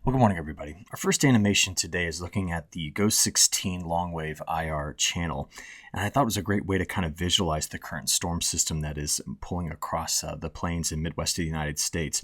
Well, good morning, everybody. Our first animation today is looking at the Ghost 16 long-wave IR channel, and I thought it was a great way to kind of visualize the current storm system that is pulling across the plains in Midwest of the United States.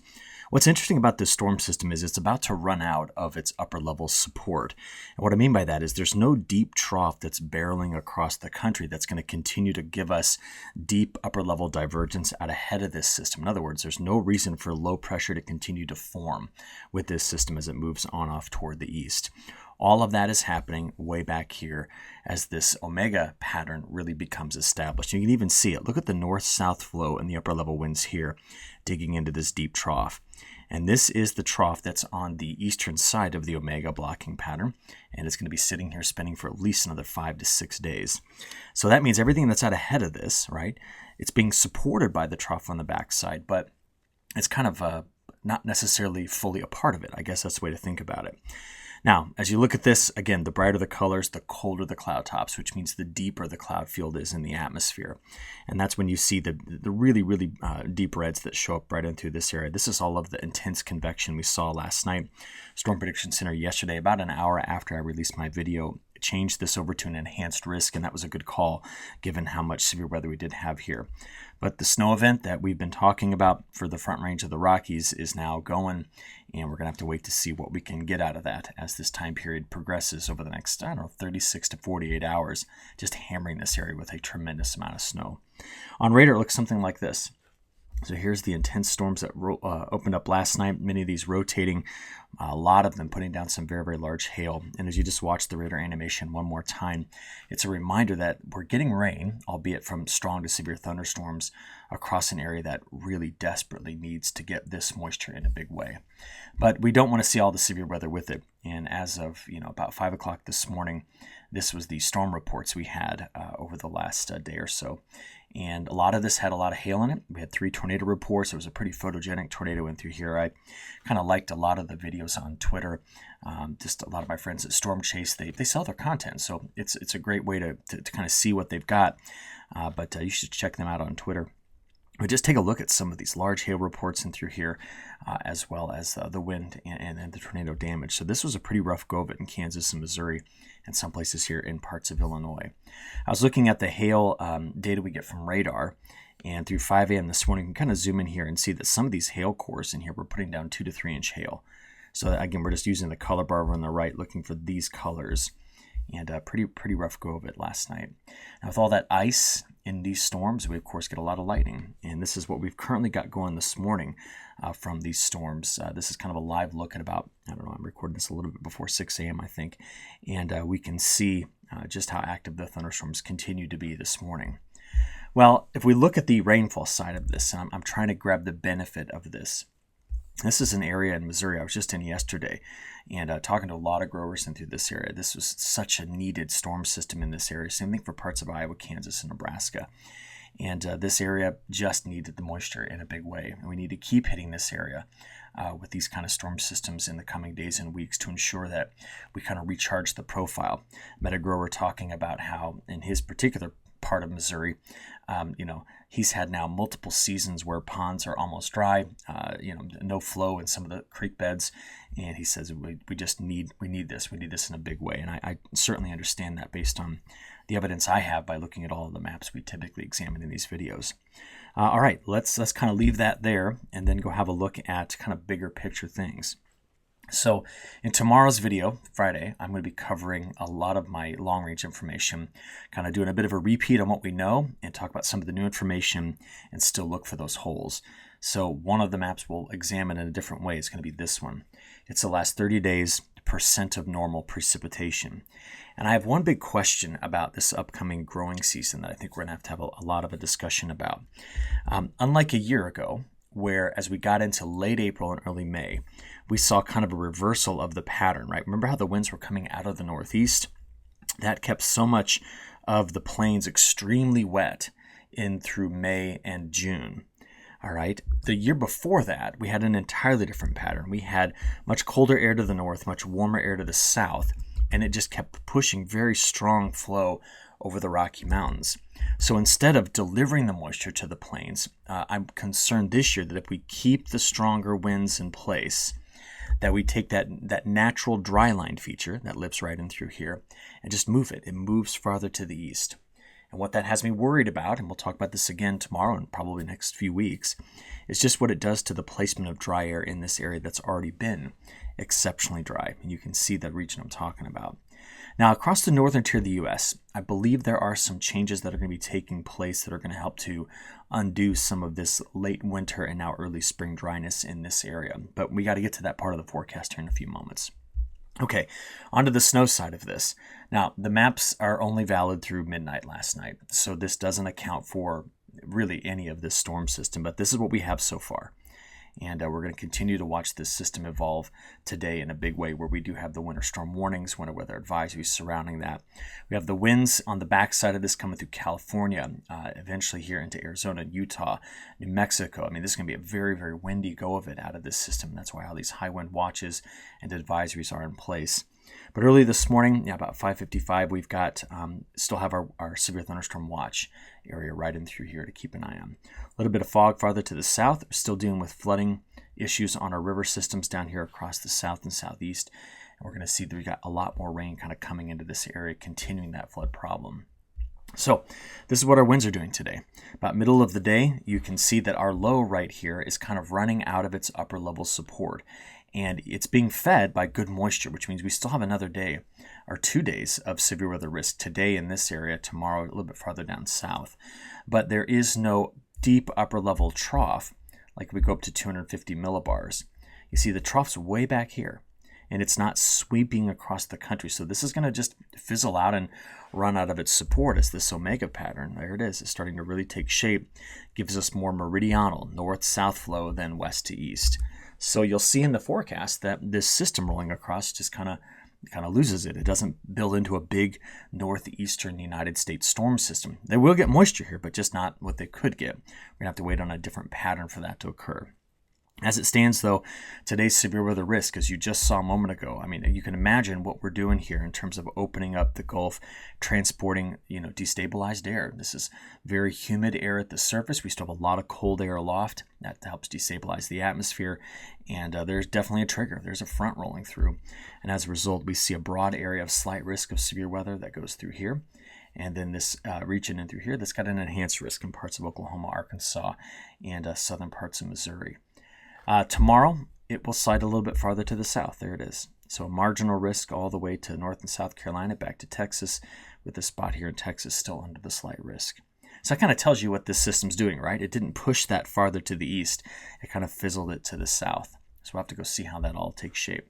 What's interesting about this storm system is it's about to run out of its upper level support. And what I mean by that is there's no deep trough that's barreling across the country that's going to continue to give us deep upper level divergence out ahead of this system. In other words, there's no reason for low pressure to continue to form with this system as it moves on off toward the east. All of that is happening way back here as this omega pattern really becomes established. You can even see it. Look at the north-south flow and the upper level winds here digging into this deep trough. And this is the trough that's on the eastern side of the omega blocking pattern. And it's going to be sitting here spinning for at least another 5 to 6 days. So that means everything that's out ahead of this, right, it's being supported by the trough on the backside, but it's kind of not necessarily fully a part of it. I guess that's the way to think about it. Now, as you look at this, again, the brighter the colors, the colder the cloud tops, which means the deeper the cloud field is in the atmosphere. And that's when you see the really, really deep reds that show up right into this area. This is all of the intense convection we saw last night. Storm Prediction Center yesterday, about an hour after I released my video, changed this over to an enhanced risk, and that was a good call given how much severe weather we did have here. But the snow event that we've been talking about for the front range of the Rockies is now going, and we're going to have to wait to see what we can get out of that as this time period progresses over the next, 36 to 48 hours, just hammering this area with a tremendous amount of snow. On radar, it looks something like this. So here's the intense storms that opened up last night, many of these rotating, a lot of them putting down some very, very large hail. And as you just watch the radar animation one more time, it's a reminder that we're getting rain, albeit from strong to severe thunderstorms, across an area that really desperately needs to get this moisture in a big way. But we don't want to see all the severe weather with it. And as of about 5 o'clock this morning, this was the storm reports we had over the last day or so. And a lot of this had a lot of hail in it. We had 3 tornado reports. It was a pretty photogenic tornado went through here. I kind of liked a lot of the videos on Twitter. Just a lot of my friends at Storm Chase, they sell their content. So it's a great way to kind of see what they've got. But you should check them out on Twitter. But just take a look at some of these large hail reports in through here, as well as the wind and the tornado damage. So this was a pretty rough go of it in Kansas and Missouri and some places here in parts of Illinois. I was looking at the hail data we get from radar, and through 5 a.m. this morning, you can kind of zoom in here and see that some of these hail cores in here were putting down 2 to 3 inch hail. So again, we're just using the color bar over on the right, looking for these colors. And pretty rough go of it last night. Now, with all that ice in these storms, we of course get a lot of lightning, and this is what we've currently got going this morning from these storms. This is kind of a live look at about, I'm recording this a little bit before 6 a.m. I think, and we can see just how active the thunderstorms continue to be this morning. Well, if we look at the rainfall side of this, and I'm trying to grab the benefit of this. This is an area in Missouri I was just in yesterday, and talking to a lot of growers in through this area. This was such a needed storm system in this area. Same thing for parts of Iowa, Kansas, and Nebraska. And this area just needed the moisture in a big way. And we need to keep hitting this area with these kind of storm systems in the coming days and weeks to ensure that we kind of recharge the profile. Met a grower talking about how in his particular part of Missouri, he's had now multiple seasons where ponds are almost dry, no flow in some of the creek beds, and he says we need this in a big way, and I certainly understand that based on the evidence I have by looking at all of the maps we typically examine in these videos. All right, let's kind of leave that there and then go have a look at kind of bigger picture things. So in tomorrow's video, Friday, I'm going to be covering a lot of my long-range information, kind of doing a bit of a repeat on what we know and talk about some of the new information and still look for those holes. So one of the maps we'll examine in a different way is going to be this one. It's the last 30 days, percent of normal precipitation. And I have one big question about this upcoming growing season that I think we're going to have a lot of a discussion about. Unlike a year ago, where as we got into late April and early May, we saw kind of a reversal of the pattern, right? Remember how the winds were coming out of the northeast? That kept so much of the plains extremely wet in through May and June. All right. The year before that, we had an entirely different pattern. We had much colder air to the north, much warmer air to the south, and it just kept pushing very strong flow over the Rocky Mountains. So instead of delivering the moisture to the plains, I'm concerned this year that if we keep the stronger winds in place, that we take that natural dry line feature that lips right in through here and just move it. It moves farther to the east. And what that has me worried about, and we'll talk about this again tomorrow and probably next few weeks, is just what it does to the placement of dry air in this area that's already been exceptionally dry. And you can see that region I'm talking about. Now, across the northern tier of the U.S., I believe there are some changes that are going to be taking place that are going to help to undo some of this late winter and now early spring dryness in this area. But we got to get to that part of the forecast here in a few moments. Okay, onto the snow side of this. Now, the maps are only valid through midnight last night, so this doesn't account for really any of this storm system, but this is what we have so far. And we're going to continue to watch this system evolve today in a big way, where we do have the winter storm warnings, winter weather advisories surrounding that. We have the winds on the backside of this coming through California, eventually here into Arizona, Utah, New Mexico. I mean, this is going to be a very, very windy go of it out of this system. That's why all these high wind watches and advisories are in place. But early this morning, about 5:55, we've got still have our severe thunderstorm watch area right in through here to keep an eye on. A little bit of fog farther to the south. We're still dealing with flooding issues on our river systems down here across the south and southeast. And we're going to see that we got a lot more rain kind of coming into this area, continuing that flood problem. So this is what our winds are doing today. About middle of the day, you can see that our low right here is kind of running out of its upper level support. And it's being fed by good moisture, which means we still have another day or 2 days of severe weather risk today in this area, tomorrow a little bit farther down south. But there is no deep upper level trough, like we go up to 250 millibars. You see the trough's way back here, and it's not sweeping across the country. So this is going to just fizzle out and run out of its support as this omega pattern. There it is. It's starting to really take shape. Gives us more meridional north-south flow than west to east. So you'll see in the forecast that this system rolling across just kind of loses it. It doesn't build into a big northeastern United States storm system. They will get moisture here, but just not what they could get. We're going to have to wait on a different pattern for that to occur. As it stands, though, today's severe weather risk, as you just saw a moment ago, I mean, you can imagine what we're doing here in terms of opening up the Gulf, transporting, destabilized air. This is very humid air at the surface. We still have a lot of cold air aloft. That helps destabilize the atmosphere. And there's definitely a trigger. There's a front rolling through. And as a result, we see a broad area of slight risk of severe weather that goes through here. And then this region in through here that's got an enhanced risk in parts of Oklahoma, Arkansas, and southern parts of Missouri. Tomorrow, it will slide a little bit farther to the south. There it is. So a marginal risk all the way to North and South Carolina, back to Texas, with this spot here in Texas still under the slight risk. So that kind of tells you what this system's doing, right? It didn't push that farther to the east. It kind of fizzled it to the south. So we'll have to go see how that all takes shape.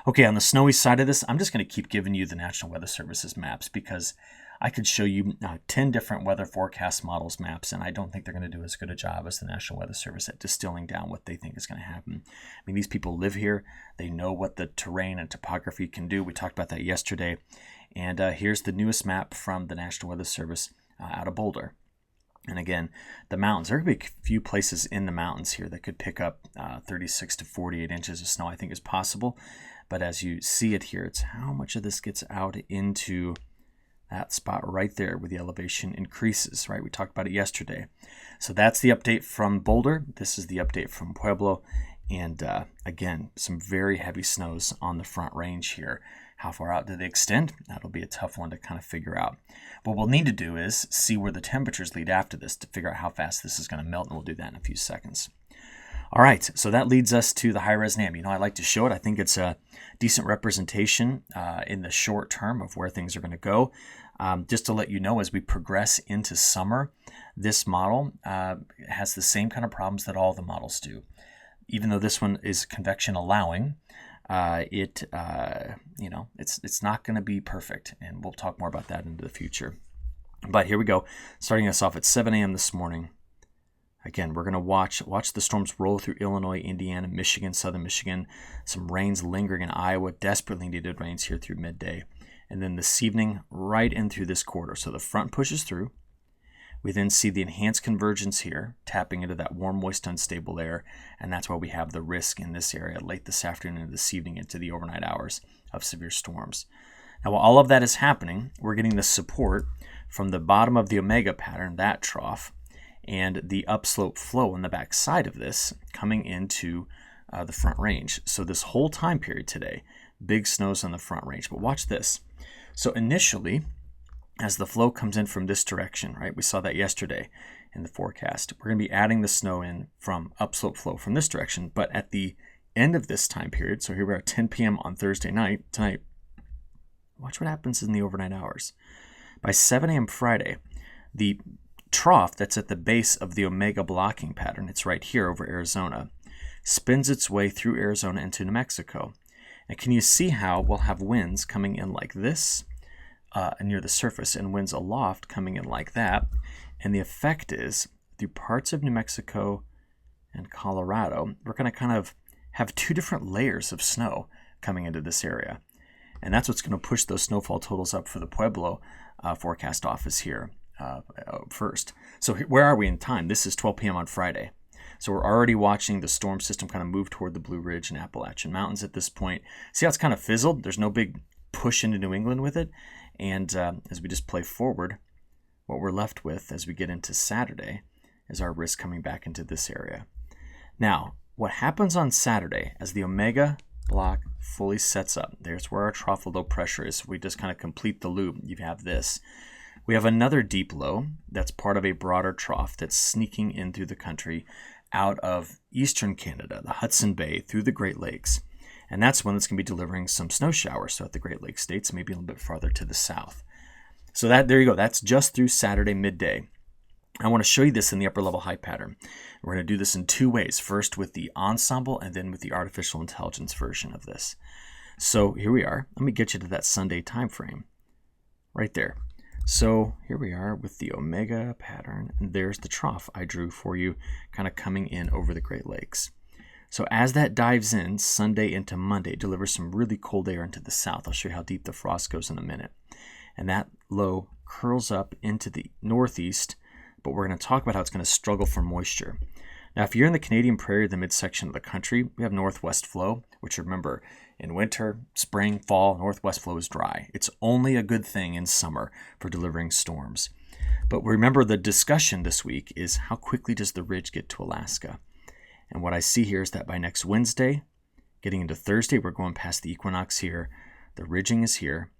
Okay, on the snowy side of this, I'm just going to keep giving you the National Weather Service's maps, because I could show you 10 different weather forecast models maps, and I don't think they're going to do as good a job as the National Weather Service at distilling down what they think is going to happen. I mean, these people live here. They know what the terrain and topography can do. We talked about that yesterday. And here's the newest map from the National Weather Service out of Boulder. And again, the mountains. There are going to be a few places in the mountains here that could pick up 36 to 48 inches of snow, I think is possible. But as you see it here, it's how much of this gets out into that spot right there where the elevation increases, right? We talked about it yesterday. So that's the update from Boulder. This is the update from Pueblo. And again, some very heavy snows on the Front Range here. How far out do they extend? That'll be a tough one to kind of figure out. What we'll need to do is see where the temperatures lead after this to figure out how fast this is going to melt, and we'll do that in a few seconds. All right, so that leads us to the high-res NAM. I like to show it. I think it's a decent representation in the short term of where things are going to go. Just to let you know, as we progress into summer, this model has the same kind of problems that all the models do. Even though this one is convection allowing, it's not going to be perfect, and we'll talk more about that into the future. But here we go, starting us off at 7 a.m. this morning. Again, we're going to watch the storms roll through Illinois, Indiana, Michigan, southern Michigan. Some rains lingering in Iowa, desperately needed rains here through midday. And then this evening, right in through this quarter. So the front pushes through. We then see the enhanced convergence here, tapping into that warm, moist, unstable air. And that's why we have the risk in this area late this afternoon and this evening into the overnight hours of severe storms. Now, while all of that is happening, we're getting the support from the bottom of the omega pattern, that trough, and the upslope flow on the back side of this coming into the Front Range. So this whole time period today, big snows on the Front Range. But watch this. So initially, as the flow comes in from this direction, right? We saw that yesterday in the forecast. We're going to be adding the snow in from upslope flow from this direction. But at the end of this time period, so here we're at 10 p.m. on Thursday night, tonight, watch what happens in the overnight hours. By 7 a.m. Friday, the trough that's at the base of the omega blocking pattern, it's right here over Arizona, spins its way through Arizona into New Mexico. And can you see how we'll have winds coming in like this near the surface and winds aloft coming in like that? And the effect is through parts of New Mexico and Colorado, we're going to kind of have two different layers of snow coming into this area. And that's what's going to push those snowfall totals up for the Pueblo forecast office here first. So where are we in time? This is 12 p.m. on Friday. So we're already watching the storm system kind of move toward the Blue Ridge and Appalachian Mountains at this point. See how it's kind of fizzled? There's no big push into New England with it. And as we just play forward, what we're left with as we get into Saturday is our risk coming back into this area. Now, what happens on Saturday as the omega block fully sets up, there's where our trough low pressure is. We just kind of complete the loop. You have this. We have another deep low that's part of a broader trough that's sneaking in through the country out of eastern Canada, the Hudson Bay, through the Great Lakes. And that's one that's going to be delivering some snow showers throughout the Great Lakes states, maybe a little bit farther to the south. So there you go. That's just through Saturday midday. I want to show you this in the upper level high pattern. We're going to do this in two ways. First with the ensemble and then with the artificial intelligence version of this. So here we are. Let me get you to that Sunday time frame right there. So here we are with the omega pattern, and there's the trough I drew for you kind of coming in over the Great Lakes. So as that dives in Sunday into Monday, it delivers some really cold air into the south. I'll show you how deep the frost goes in a minute. And that low curls up into the northeast, but we're going to talk about how it's going to struggle for moisture. Now, if you're in the Canadian Prairie, the midsection of the country, we have northwest flow, which remember, in winter, spring, fall, northwest flow is dry. It's only a good thing in summer for delivering storms. But remember, the discussion this week is how quickly does the ridge get to Alaska? And what I see here is that by next Wednesday, getting into Thursday, we're going past the equinox here. The ridging is here.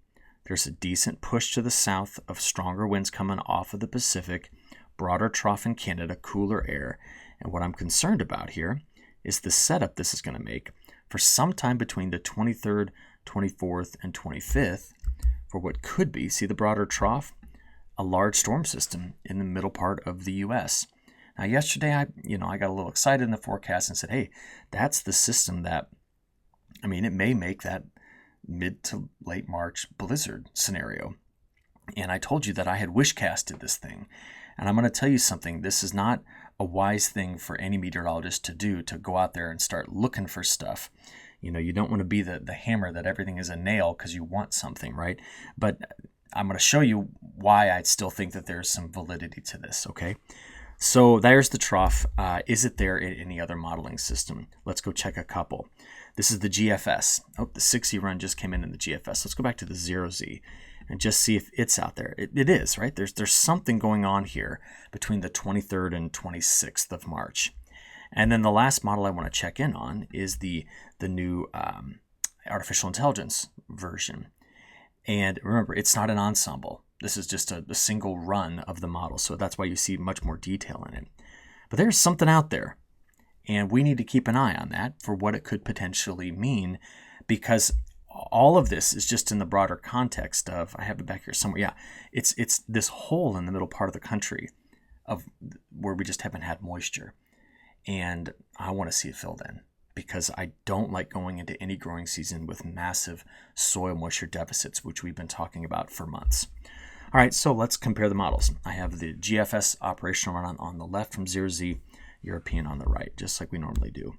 There's a decent push to the south of stronger winds coming off of the Pacific, broader trough in Canada, cooler air. And what I'm concerned about here is the setup this is going to make for sometime between the 23rd, 24th, and 25th for what could be, see the broader trough, a large storm system in the middle part of the U.S. Now, yesterday, I got a little excited in the forecast and said, hey, that's the system that, it may make that mid to late March blizzard scenario. And I told you that I had wishcasted this thing. And I'm going to tell you something. This is not a wise thing for any meteorologist to do, to go out there and start looking for stuff. You don't want to be the hammer that everything is a nail because you want something, right? But I'm going to show you why I still think that there's some validity to this, okay? So there's the trough. Is it there in any other modeling system? Let's go check a couple. This is the GFS. Oh, the 6Z run just came in the GFS. Let's go back to the 0Z and just see if it's out there. It is, right? There's something going on here between the 23rd and 26th of March. And then the last model I want to check in on is the new artificial intelligence version. And remember, it's not an ensemble. This is just a single run of the model. So that's why you see much more detail in it. But there's something out there. And we need to keep an eye on that for what it could potentially mean, because all of this is just in the broader context of, I have it back here somewhere. Yeah, it's this hole in the middle part of the country of where we just haven't had moisture. And I want to see it filled in because I don't like going into any growing season with massive soil moisture deficits, which we've been talking about for months. All right, so let's compare the models. I have the GFS operational run on the left from 0Z, European on the right, just like we normally do.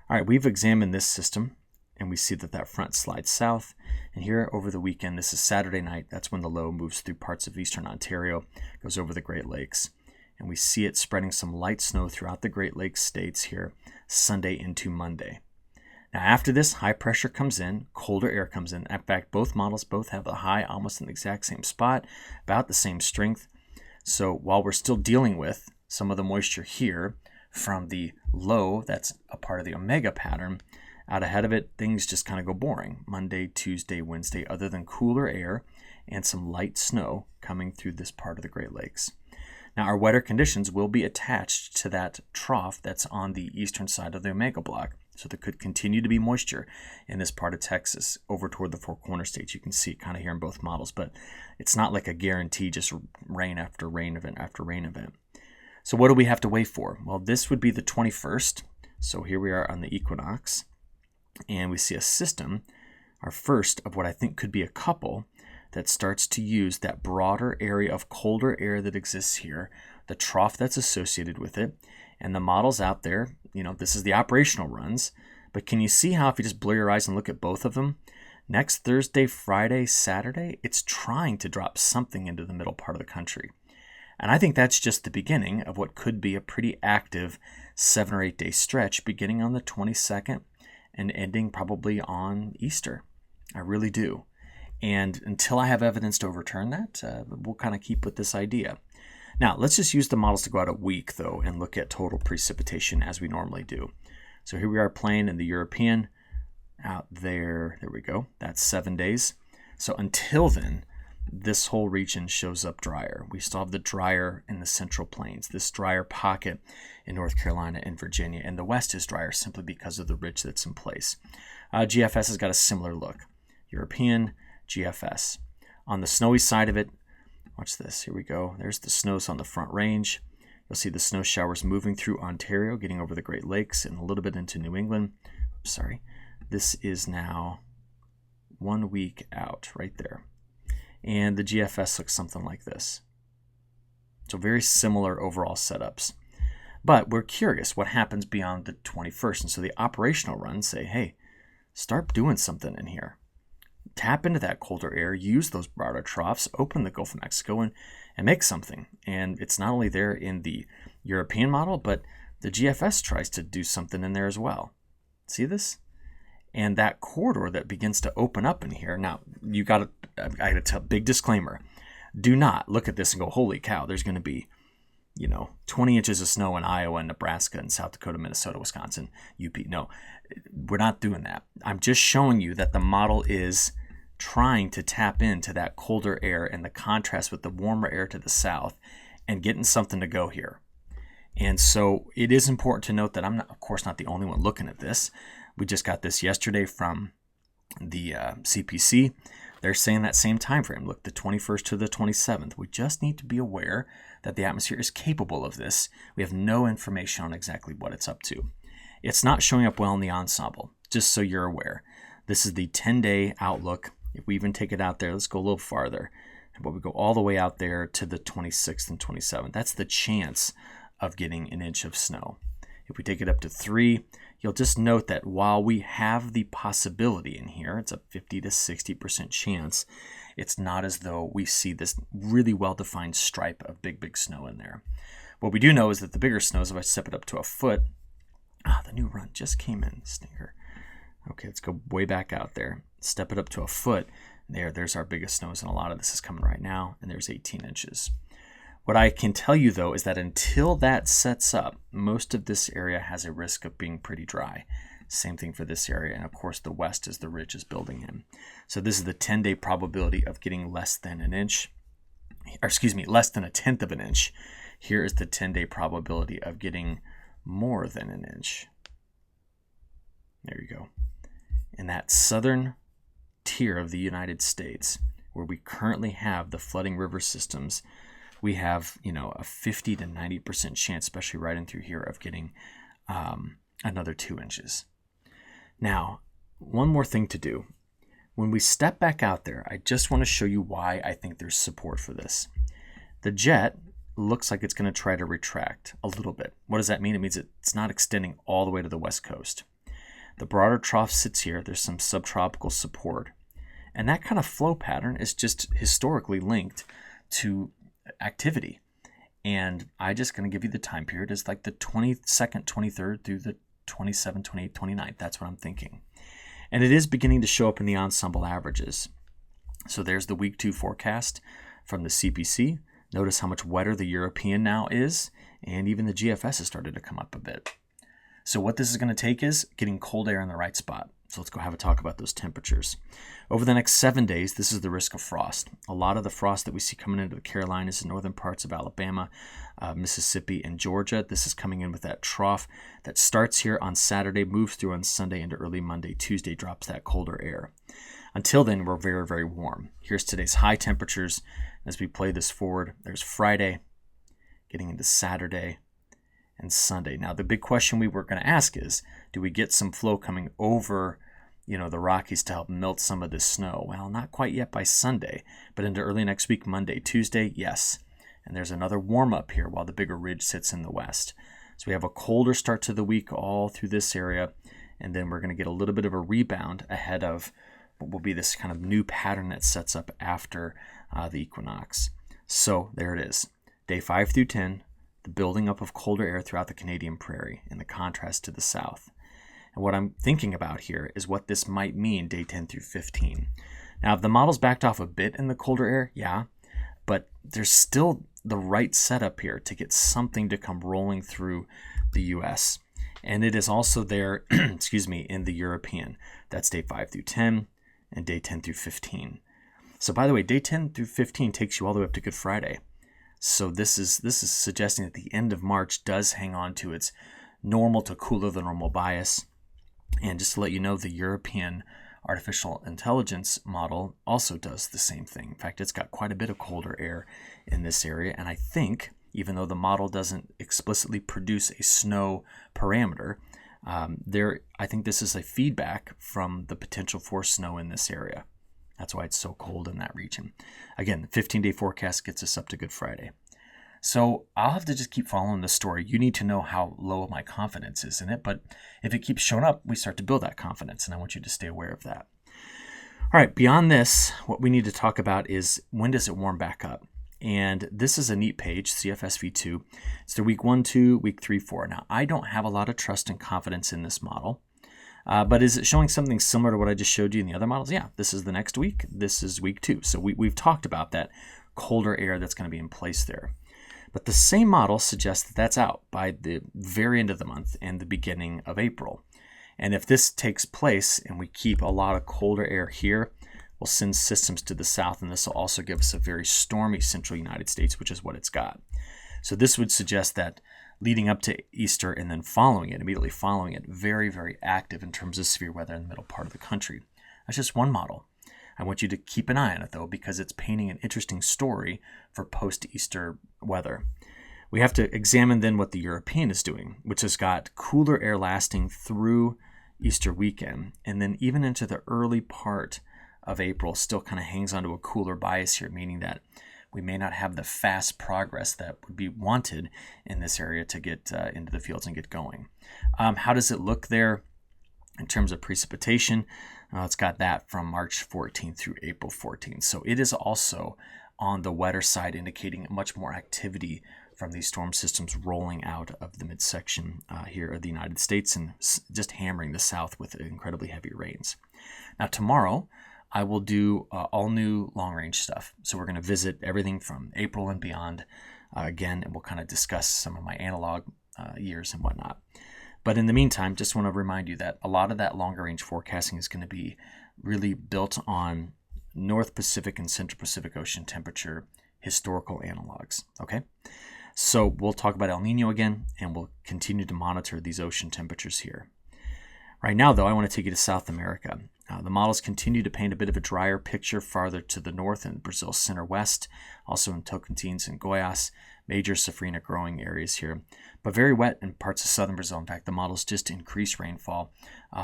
All right, we've examined this system, and we see that front slides south. And here over the weekend, this is Saturday night, that's when the low moves through parts of eastern Ontario, goes over the Great Lakes. And we see it spreading some light snow throughout the Great Lakes states here, Sunday into Monday. Now after this, high pressure comes in, colder air comes in. In fact, both models both have the high almost in the exact same spot, about the same strength. So while we're still dealing with some of the moisture here from the low that's a part of the omega pattern. Out ahead of it, things just kind of go boring. Monday, Tuesday, Wednesday, other than cooler air and some light snow coming through this part of the Great Lakes. Now, our wetter conditions will be attached to that trough that's on the eastern side of the Omega Block. So there could continue to be moisture in this part of Texas over toward the Four Corner states. You can see it kind of here in both models, but it's not like a guarantee, just rain after rain event after rain event. So what do we have to wait for? Well, this would be the 21st. So here we are on the equinox, and we see a system, our first of what I think could be a couple, that starts to use that broader area of colder air that exists here, the trough that's associated with it, and the models out there, this is the operational runs, but can you see how if you just blur your eyes and look at both of them, next Thursday, Friday, Saturday, it's trying to drop something into the middle part of the country. And I think that's just the beginning of what could be a pretty active 7 or 8 day stretch beginning on the 22nd and ending probably on Easter. I really do. And until I have evidence to overturn that, we'll kind of keep with this idea. Now, let's just use the models to go out a week, though, and look at total precipitation as we normally do. So here we are playing in the European out there. There we go. That's 7 days. So until then, this whole region shows up drier. We still have the drier in the Central Plains, this drier pocket in North Carolina and Virginia, and the West is drier simply because of the ridge that's in place. GFS has got a similar look. European, GFS. On the snowy side of it, watch this. Here we go. There's the snows on the Front Range. You'll see the snow showers moving through Ontario, getting over the Great Lakes and a little bit into New England. Sorry. This is now 1 week out right there. And the GFS looks something like this. So very similar overall setups. But we're curious what happens beyond the 21st. And so the operational runs say, hey, start doing something in here. Tap into that colder air, use those broader troughs, open the Gulf of Mexico and make something. And it's not only there in the European model, but the GFS tries to do something in there as well. See this? And that corridor that begins to open up in here. Now, I got to tell, big disclaimer. Do not look at this and go, holy cow, there's going to be, 20 inches of snow in Iowa and Nebraska and South Dakota, Minnesota, Wisconsin, UP. No, we're not doing that. I'm just showing you that the model is trying to tap into that colder air and the contrast with the warmer air to the south and getting something to go here. And so it is important to note that I'm, of course, not the only one looking at this. We just got this yesterday from the CPC. They're saying that same time frame. Look, the 21st to the 27th. We just need to be aware that the atmosphere is capable of this. We have no information on exactly what it's up to. It's not showing up well in the ensemble, just so you're aware. This is the 10-day outlook. If we even take it out there, let's go a little farther. But we go all the way out there to the 26th and 27th. That's the chance of getting an inch of snow. If we take it up to 3, you'll just note that while we have the possibility in here, it's a 50 to 60% chance, it's not as though we see this really well-defined stripe of big snow in there. What we do know is that the bigger snows, if I step it up to a foot, the new run just came in, stinker. Okay, let's go way back out there. Step it up to a foot. There's our biggest snows, and a lot of this is coming right now, and there's 18 inches. What I can tell you, though, is that until that sets up, most of this area has a risk of being pretty dry. Same thing for this area, and of course the west as the ridge is building in. So this is the 10-day probability of getting less than an inch, less than a tenth of an inch. Here is the 10-day probability of getting more than an inch. There you go. In that southern tier of the United States, where we currently have the flooding river systems, we have, a 50 to 90% chance, especially right in through here, of getting another 2 inches. Now, one more thing to do. When we step back out there, I just want to show you why I think there's support for this. The jet looks like it's going to try to retract a little bit. What does that mean? It means it's not extending all the way to the west coast. The broader trough sits here. There's some subtropical support. And that kind of flow pattern is just historically linked to activity. And I just going to give you the time period as like the 22nd, 23rd through the 27th, 28th, 29th. That's what I'm thinking. And it is beginning to show up in the ensemble averages. So there's the week 2 forecast from the CPC. Notice how much wetter the European now is. and even the GFS has started to come up a bit. So what this is going to take is getting cold air in the right spot. So let's go have a talk about those temperatures. Over the next 7 days, this is the risk of frost. A lot of the frost that we see coming into the Carolinas and northern parts of Alabama, Mississippi, and Georgia, this is coming in with that trough that starts here on Saturday, moves through on Sunday into early Monday. Tuesday drops that colder air. Until then, we're very, very warm. Here's today's high temperatures. As we play this forward, there's Friday, getting into Saturday, and Sunday. Now, the big question we were going to ask is, do we get some flow coming over, the Rockies to help melt some of this snow? Well, not quite yet by Sunday, but into early next week, Monday, Tuesday, yes. And there's another warm up here while the bigger ridge sits in the west. So we have a colder start to the week all through this area, and then we're going to get a little bit of a rebound ahead of what will be this kind of new pattern that sets up after the equinox. So there it is. Day 5 through 10, the building up of colder air throughout the Canadian prairie in the contrast to the south. And what I'm thinking about here is what this might mean day 10 through 15. Now, if the model's backed off a bit in the colder air, yeah, but there's still the right setup here to get something to come rolling through the U.S. And it is also there, in the European. That's day 5 through 10 and day 10 through 15. So by the way, day 10 through 15 takes you all the way up to Good Friday. So this is suggesting that the end of March does hang on to its normal to cooler than normal bias. And just to let you know, the European artificial intelligence model also does the same thing. In fact, it's got quite a bit of colder air in this area. And I think, even though the model doesn't explicitly produce a snow parameter, I think this is a feedback from the potential for snow in this area. That's why it's so cold in that region. Again, the 15-day forecast gets us up to Good Friday. So I'll have to just keep following the story. You need to know how low my confidence is in it, but if it keeps showing up, we start to build that confidence, and I want you to stay aware of that. All right, beyond this, what we need to talk about is when does it warm back up? And this is a neat page, CFSV2. It's the week 1, 2, week 3, 4. Now, I don't have a lot of trust and confidence in this model. But is it showing something similar to what I just showed you in the other models? Yeah, this is the next week. This is week 2. So we've talked about that colder air that's going to be in place there. But the same model suggests that that's out by the very end of the month and the beginning of April. And if this takes place and we keep a lot of colder air here, we'll send systems to the south, and this will also give us a very stormy central United States, which is what it's got. So this would suggest that leading up to Easter and then immediately following it, very, very active in terms of severe weather in the middle part of the country. That's just one model. I want you to keep an eye on it, though, because it's painting an interesting story for post-Easter weather. We have to examine then what the European is doing, which has got cooler air lasting through Easter weekend, and then even into the early part of April still kind of hangs onto a cooler bias here, meaning that we may not have the fast progress that would be wanted in this area to get into the fields and get going. How does it look there in terms of precipitation? It's got that from March 14th through April 14th. So it is also on the wetter side, indicating much more activity from these storm systems rolling out of the midsection here of the United States and just hammering the south with incredibly heavy rains. Now tomorrow, I will do all new long-range stuff. So we're going to visit everything from April and beyond again, and we'll kind of discuss some of my analog years and whatnot. But in the meantime, just want to remind you that a lot of that longer-range forecasting is going to be really built on North Pacific and Central Pacific Ocean temperature historical analogs, okay? So we'll talk about El Nino again, and we'll continue to monitor these ocean temperatures here. Right now, though, I want to take you to South America. The models continue to paint a bit of a drier picture farther to the north in Brazil's center-west, also in Tocantins and Goiás, major Safrinha growing areas here, but very wet in parts of southern Brazil. In fact, the models just increased rainfall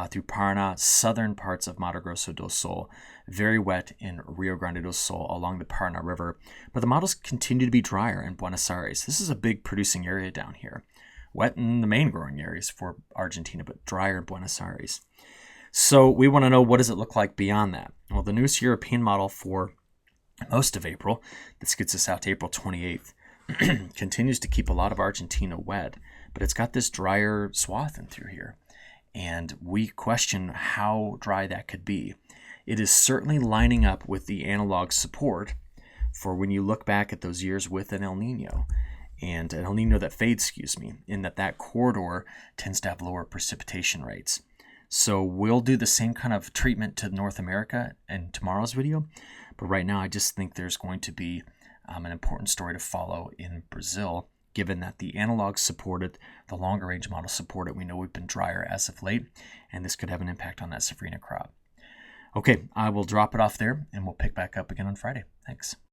through Paraná, southern parts of Mato Grosso do Sul, very wet in Rio Grande do Sul along the Paraná River, but the models continue to be drier in Buenos Aires. This is a big producing area down here. Wet in the main growing areas for Argentina, but drier in Buenos Aires. So we want to know, what does it look like beyond that? Well, the newest European model for most of April, this gets us out to April 28th, continues to keep a lot of Argentina wet, but it's got this drier swath in through here. And we question how dry that could be. It is certainly lining up with the analog support for when you look back at those years with an El Nino. and an El Nino that fades, in that corridor tends to have lower precipitation rates. So we'll do the same kind of treatment to North America in tomorrow's video, but right now I just think there's going to be an important story to follow in Brazil, given that the analogs support it, the longer range models support it. We know we've been drier as of late, and this could have an impact on that Safrinha crop. Okay, I will drop it off there, and we'll pick back up again on Friday. Thanks.